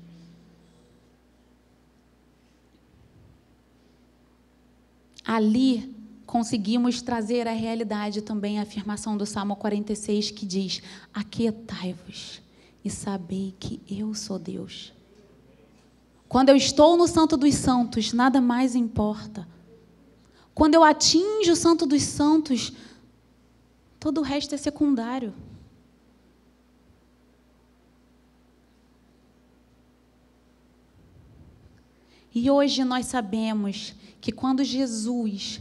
Ali conseguimos trazer à realidade também a afirmação do Salmo 46, que diz: aquietai-vos e sabei que eu sou Deus. Quando eu estou no Santo dos Santos, nada mais importa. Quando eu atinjo o Santo dos Santos, todo o resto é secundário. E hoje nós sabemos que quando Jesus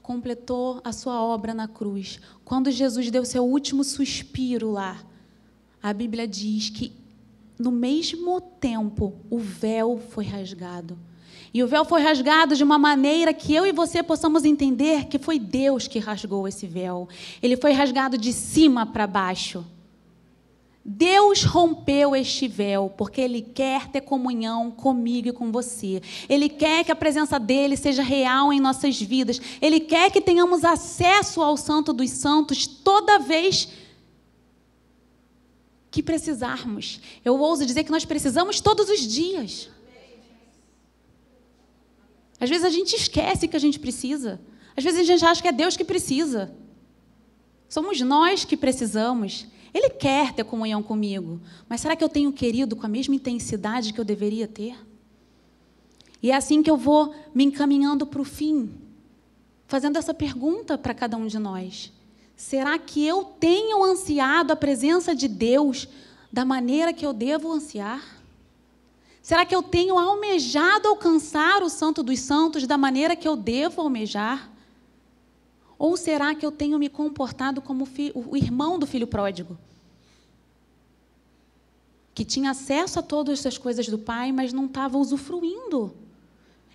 completou a sua obra na cruz, quando Jesus deu seu último suspiro lá, a Bíblia diz que no mesmo tempo o véu foi rasgado. E o véu foi rasgado de uma maneira que eu e você possamos entender que foi Deus que rasgou esse véu. Ele foi rasgado de cima para baixo. Deus rompeu este véu porque Ele quer ter comunhão comigo e com você. Ele quer que a presença dEle seja real em nossas vidas. Ele quer que tenhamos acesso ao Santo dos Santos toda vez que precisarmos. Eu ouso dizer que nós precisamos todos os dias. Às vezes a gente esquece que a gente precisa. Às vezes a gente acha que é Deus que precisa. Somos nós que precisamos. Ele quer ter comunhão comigo, mas será que eu tenho querido com a mesma intensidade que eu deveria ter? E é assim que eu vou me encaminhando para o fim, fazendo essa pergunta para cada um de nós. Será que eu tenho ansiado a presença de Deus da maneira que eu devo ansiar? Será que eu tenho almejado alcançar o Santo dos Santos da maneira que eu devo almejar? Ou será que eu tenho me comportado como o irmão do filho pródigo? Que tinha acesso a todas essas coisas do Pai, mas não estava usufruindo.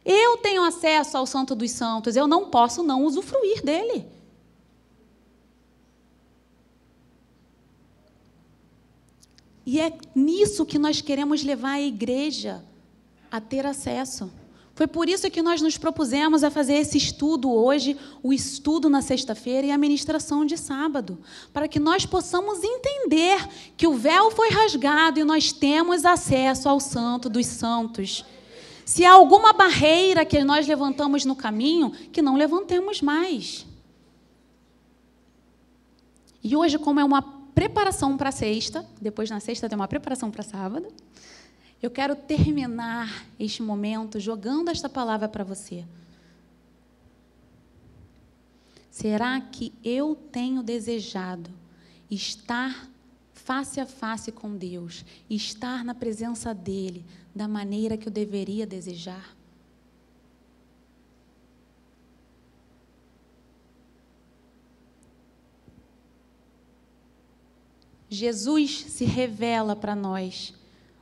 Eu tenho acesso ao Santo dos Santos, eu não posso não usufruir dele. E é nisso que nós queremos levar a igreja a ter acesso. Foi por isso que nós nos propusemos a fazer esse estudo hoje, o estudo na sexta-feira e a ministração de sábado, para que nós possamos entender que o véu foi rasgado e nós temos acesso ao Santo dos Santos. Se há alguma barreira que nós levantamos no caminho, que não levantemos mais. E hoje, como é uma preparação para a sexta, depois na sexta tem uma preparação para sábado, eu quero terminar este momento jogando esta palavra para você. Será que eu tenho desejado estar face a face com Deus, estar na presença dEle da maneira que eu deveria desejar? Jesus se revela para nós.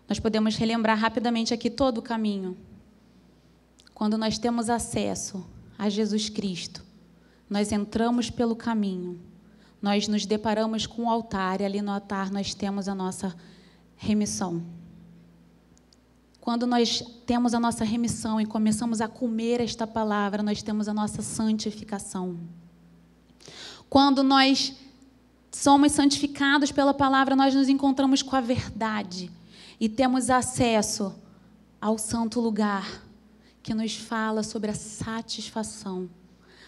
Nós podemos relembrar rapidamente aqui todo o caminho. Quando nós temos acesso a Jesus Cristo, nós entramos pelo caminho, nós nos deparamos com o altar, e ali no altar nós temos a nossa remissão. Quando nós temos a nossa remissão e começamos a comer esta palavra, nós temos a nossa santificação. Quando nós somos santificados pela palavra, nós nos encontramos com a verdade e temos acesso ao santo lugar que nos fala sobre a satisfação,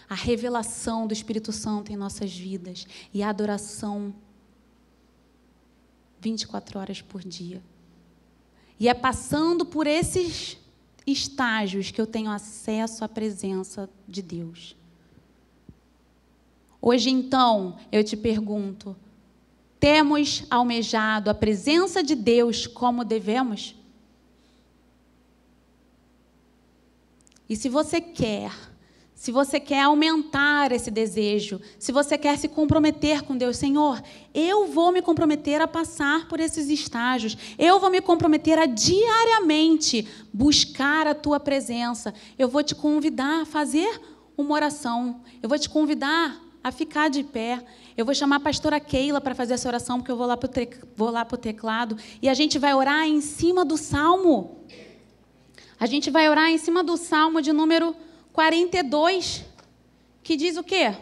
a revelação do Espírito Santo em nossas vidas e a adoração 24 horas por dia. E é passando por esses estágios que eu tenho acesso à presença de Deus. Hoje, então, eu te pergunto, temos almejado a presença de Deus como devemos? E se você quer aumentar esse desejo, se você quer se comprometer com Deus, Senhor, eu vou me comprometer a passar por esses estágios, eu vou me comprometer a diariamente buscar a Tua presença, eu vou te convidar a fazer uma oração, eu vou te convidar a ficar de pé. Eu vou chamar a pastora Keila para fazer essa oração, porque eu vou lá para o teclado, e a gente vai orar em cima do Salmo. A gente vai orar em cima do Salmo de número 42, que diz o quê?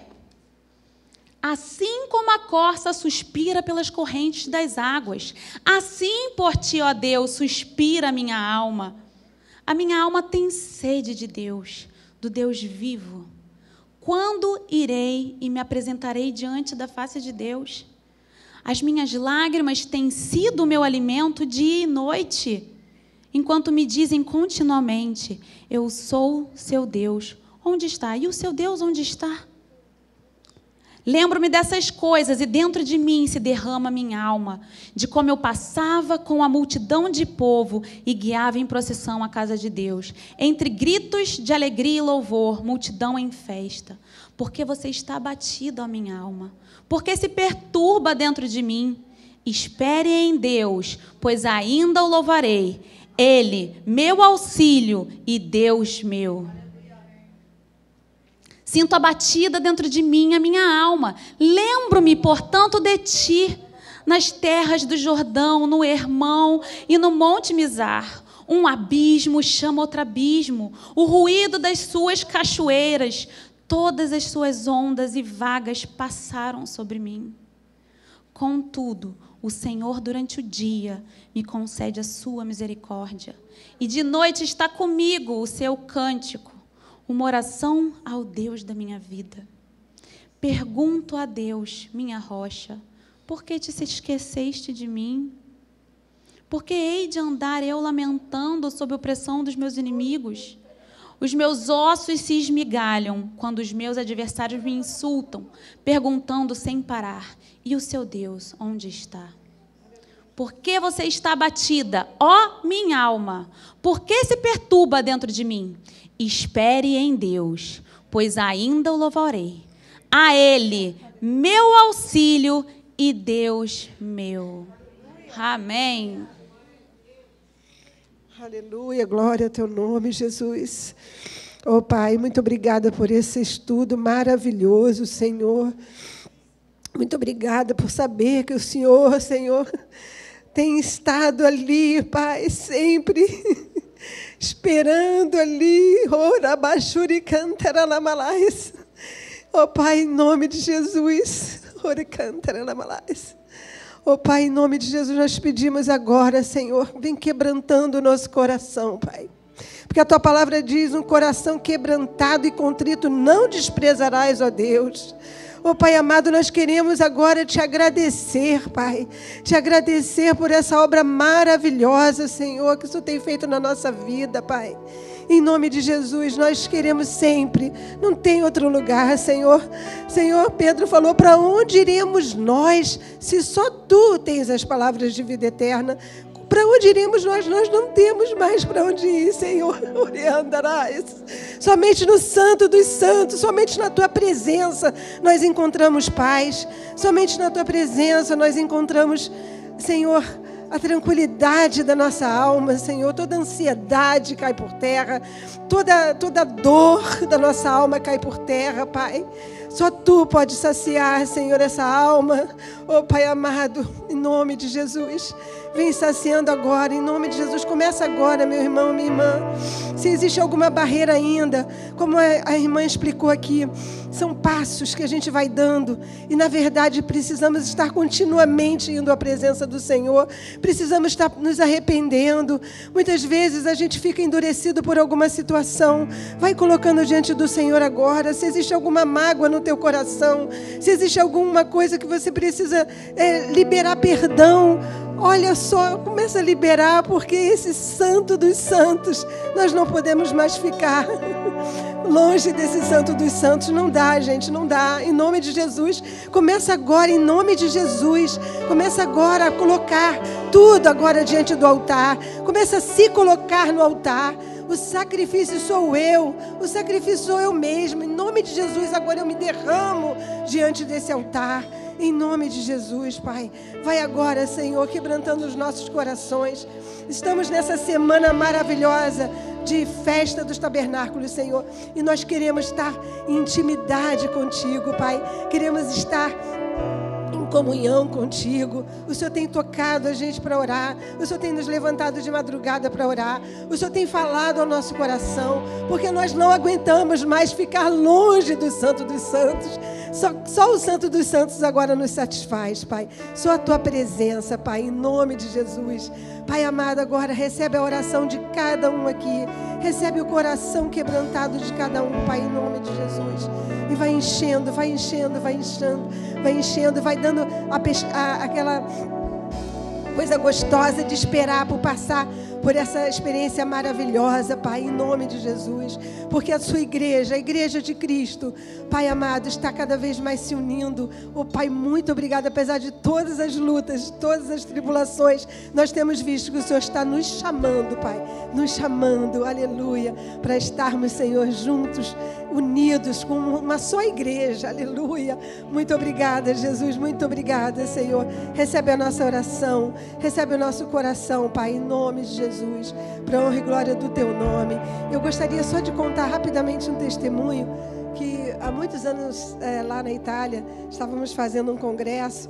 Assim como a corça suspira pelas correntes das águas, assim por ti, ó Deus, suspira a minha alma. A minha alma tem sede de Deus, do Deus vivo. Quando irei e me apresentarei diante da face de Deus? As minhas lágrimas têm sido o meu alimento dia e noite, enquanto me dizem continuamente, eu sou seu Deus. Onde está? E o seu Deus onde está? Lembro-me dessas coisas e dentro de mim se derrama minha alma, de como eu passava com a multidão de povo e guiava em procissão à casa de Deus, entre gritos de alegria e louvor, multidão em festa. Porque você está abatido, ó minha alma? Porque se perturba dentro de mim? Espere em Deus, pois ainda o louvarei. Ele, meu auxílio e Deus meu. Sinto abatida dentro de mim a minha alma. Lembro-me, portanto, de ti, nas terras do Jordão, no Hermão e no Monte Mizar. Um abismo chama outro abismo, o ruído das suas cachoeiras, todas as suas ondas e vagas passaram sobre mim. Contudo, o Senhor, durante o dia, me concede a sua misericórdia, e de noite está comigo o seu cântico, uma oração ao Deus da minha vida. Pergunto a Deus, minha rocha, por que te esqueceste de mim? Por que hei de andar eu lamentando sob a opressão dos meus inimigos? Os meus ossos se esmigalham quando os meus adversários me insultam, perguntando sem parar, e o seu Deus onde está? Por que você está abatida, ó minha alma? Por que se perturba dentro de mim? Espere em Deus, pois ainda o louvarei. A Ele, meu auxílio e Deus meu. Amém. Aleluia, glória ao teu nome, Jesus. Oh, Pai, muito obrigada por esse estudo maravilhoso, Senhor. Muito obrigada por saber que o Senhor, tem estado ali, Pai, sempre esperando ali. Oh, Pai, em nome de Jesus. Oh, Pai, em nome de Jesus, nós pedimos agora, Senhor, vem quebrantando o nosso coração, Pai. Porque a Tua palavra diz, um coração quebrantado e contrito não desprezarás, ó Deus. Oh, Pai amado, nós queremos agora te agradecer, Pai. Te agradecer por essa obra maravilhosa, Senhor, que o Senhor tem feito na nossa vida, Pai. Em nome de Jesus, nós queremos sempre. Não tem outro lugar, Senhor. Senhor, Pedro falou, para onde iremos nós, se só Tu tens as palavras de vida eterna? Para onde iremos nós? Nós não temos mais para onde ir, Senhor. Somente no Santo dos Santos, somente na Tua presença nós encontramos paz. Somente na Tua presença nós encontramos, Senhor, a tranquilidade da nossa alma, Senhor. Toda ansiedade cai por terra, toda dor da nossa alma cai por terra, Pai. Só Tu pode saciar, Senhor, essa alma. Oh, Pai amado, em nome de Jesus, vem saciando agora, em nome de Jesus. Começa agora, meu irmão, minha irmã. Se existe alguma barreira ainda, como a irmã explicou aqui, são passos que a gente vai dando. E, na verdade, precisamos estar continuamente indo à presença do Senhor. Precisamos estar nos arrependendo. Muitas vezes a gente fica endurecido por alguma situação. Vai colocando diante do Senhor agora. Se existe alguma mágoa no teu coração, se existe alguma coisa que você precisa liberar perdão, olha só, começa a liberar, porque esse Santo dos Santos, nós não podemos mais ficar longe desse Santo dos Santos. Não dá, gente, não dá. Em nome de Jesus, começa agora, em nome de Jesus. Começa agora a colocar tudo agora diante do altar. Começa a se colocar no altar. O sacrifício sou eu, o sacrifício sou eu mesmo. Em nome de Jesus, agora eu me derramo diante desse altar. Em nome de Jesus, Pai. Vai agora, Senhor, quebrantando os nossos corações. Estamos nessa semana maravilhosa de festa dos tabernáculos, Senhor. E nós queremos estar em intimidade contigo, Pai. Queremos estar em comunhão contigo. O Senhor tem tocado a gente para orar. O Senhor tem nos levantado de madrugada para orar. O Senhor tem falado ao nosso coração, porque nós não aguentamos mais ficar longe do Santo dos Santos. Só o Santo dos Santos agora nos satisfaz, Pai. Só a Tua presença, Pai, em nome de Jesus. Pai amado, agora recebe a oração de cada um aqui. Recebe o coração quebrantado de cada um, Pai, em nome de Jesus. E vai enchendo, vai enchendo, vai enchendo, vai enchendo, vai dando aquela coisa gostosa de esperar por passar por essa experiência maravilhosa, Pai, em nome de Jesus. Porque a sua igreja, a igreja de Cristo, Pai amado, está cada vez mais se unindo. Oh, Pai, muito obrigado. Apesar de todas as lutas, todas as tribulações, nós temos visto que o Senhor está nos chamando, Pai. Nos chamando, aleluia, para estarmos, Senhor, juntos, unidos com uma só igreja, aleluia. Muito obrigada, Jesus, muito obrigada, Senhor. Recebe a nossa oração, recebe o nosso coração, Pai, em nome de Jesus, para a honra e glória do Teu nome. Eu gostaria só de contar rapidamente um testemunho, que há muitos anos, lá na Itália, estávamos fazendo um congresso,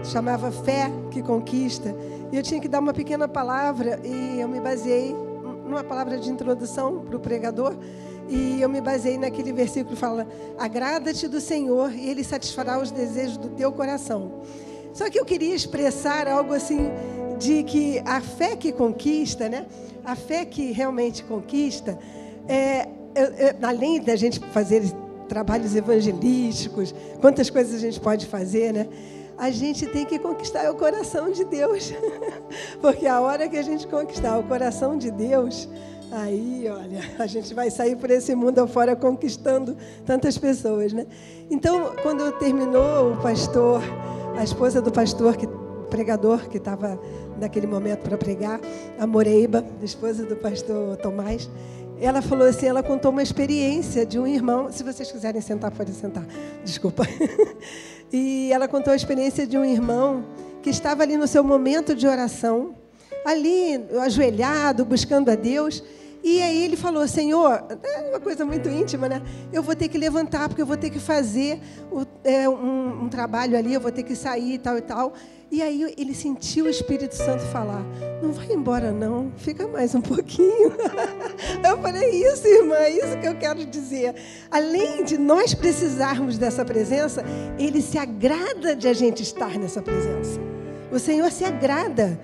chamava Fé que Conquista, e eu tinha que dar uma pequena palavra, e eu me baseei numa palavra de introdução para o pregador, e eu me baseei naquele versículo que fala: agrada-te do Senhor e Ele satisfará os desejos do teu coração. Só que eu queria expressar algo assim, de que a fé que conquista, né? A fé que realmente conquista, além da gente fazer trabalhos evangelísticos, quantas coisas a gente pode fazer, né? A gente tem que conquistar o coração de Deus. Porque a hora que a gente conquistar o coração de Deus, aí, olha, a gente vai sair por esse mundo afora conquistando tantas pessoas, né? Então, quando terminou, o pastor, a esposa do pastor que pregador que estava naquele momento para pregar, a Moreiba, esposa do pastor Tomás. Ela falou assim, ela contou uma experiência de um irmão, se vocês quiserem sentar, podem sentar, desculpa. E ela contou a experiência de um irmão que estava ali no seu momento de oração, ali ajoelhado, buscando a Deus. E aí ele falou, Senhor, é uma coisa muito íntima, né? Eu vou ter que levantar, porque eu vou ter que fazer um trabalho ali, eu vou ter que sair e tal e tal. E aí ele sentiu o Espírito Santo falar, não vai embora não, fica mais um pouquinho. Eu falei, isso, irmã, é isso que eu quero dizer. Além de nós precisarmos dessa presença, Ele se agrada de a gente estar nessa presença. O Senhor se agrada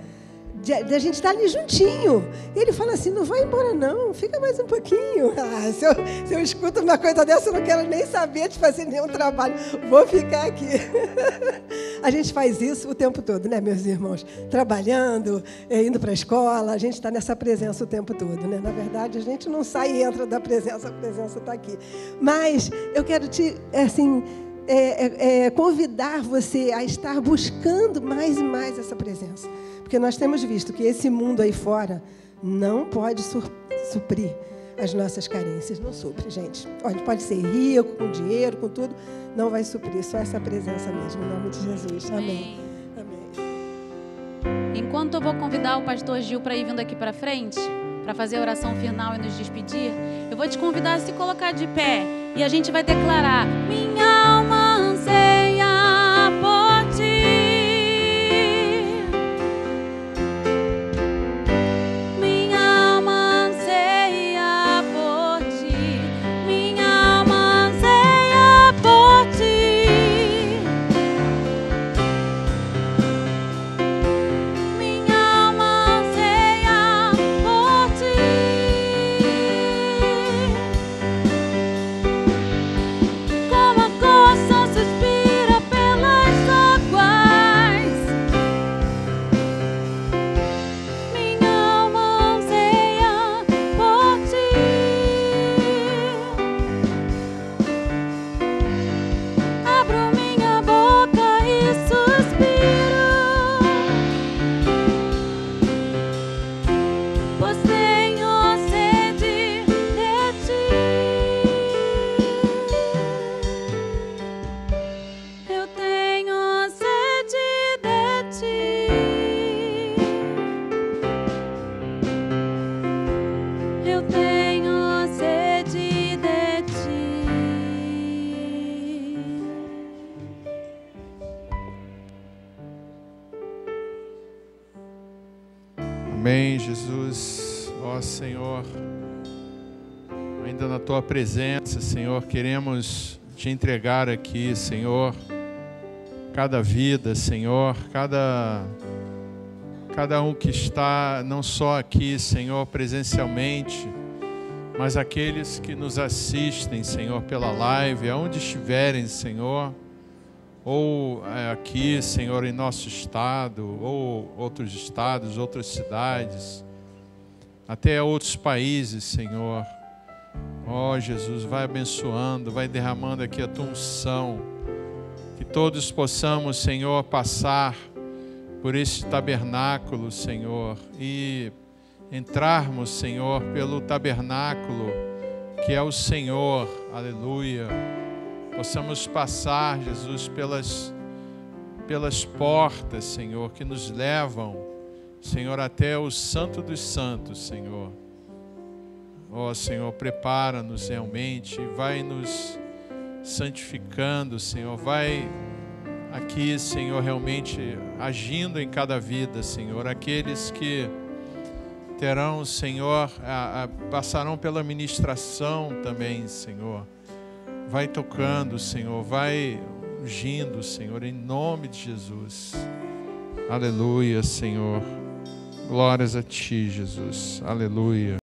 de a gente estar ali juntinho. E Ele fala assim, não vai embora não, fica mais um pouquinho. Se eu escuto uma coisa dessa, eu não quero nem saber de fazer nenhum trabalho. Vou ficar aqui. A gente faz isso o tempo todo, né, meus irmãos? Trabalhando, indo para a escola, a gente está nessa presença o tempo todo, né? Na verdade, a gente não sai e entra da presença, a presença está aqui. Mas eu quero te, assim, convidar você a estar buscando mais e mais essa presença. Porque nós temos visto que esse mundo aí fora não pode suprir as nossas carências. Não supre, gente. Olha, pode ser rico, com dinheiro, com tudo. Não vai suprir, só essa presença mesmo. Em nome de Jesus. Amém. Amém. Enquanto eu vou convidar o pastor Gil para ir vindo aqui para frente, para fazer a oração final e nos despedir, eu vou te convidar a se colocar de pé e a gente vai declarar: minha alma anseia por ti. Amém, Jesus. Ó Senhor, ainda na Tua presença, Senhor, queremos Te entregar aqui, Senhor, cada vida, Senhor, cada um que está não só aqui, Senhor, presencialmente, mas aqueles que nos assistem, Senhor, pela live, aonde estiverem, Senhor, ou aqui, Senhor, em nosso estado, ou outros estados, outras cidades, até outros países, Senhor. Ó Jesus, vai abençoando, vai derramando aqui a Tua unção, que todos possamos, Senhor, passar por este tabernáculo, Senhor, e entrarmos, Senhor, pelo tabernáculo que é o Senhor, aleluia. Possamos passar, Jesus, pelas portas, Senhor, que nos levam, Senhor, até o Santo dos Santos, Senhor. Ó Senhor, prepara-nos realmente, vai nos santificando, Senhor, vai aqui, Senhor, realmente agindo em cada vida, Senhor. Aqueles que terão, Senhor, passarão pela ministração também, Senhor. Vai tocando, Senhor, vai ungindo, Senhor, em nome de Jesus. Aleluia, Senhor. Glórias a Ti, Jesus. Aleluia.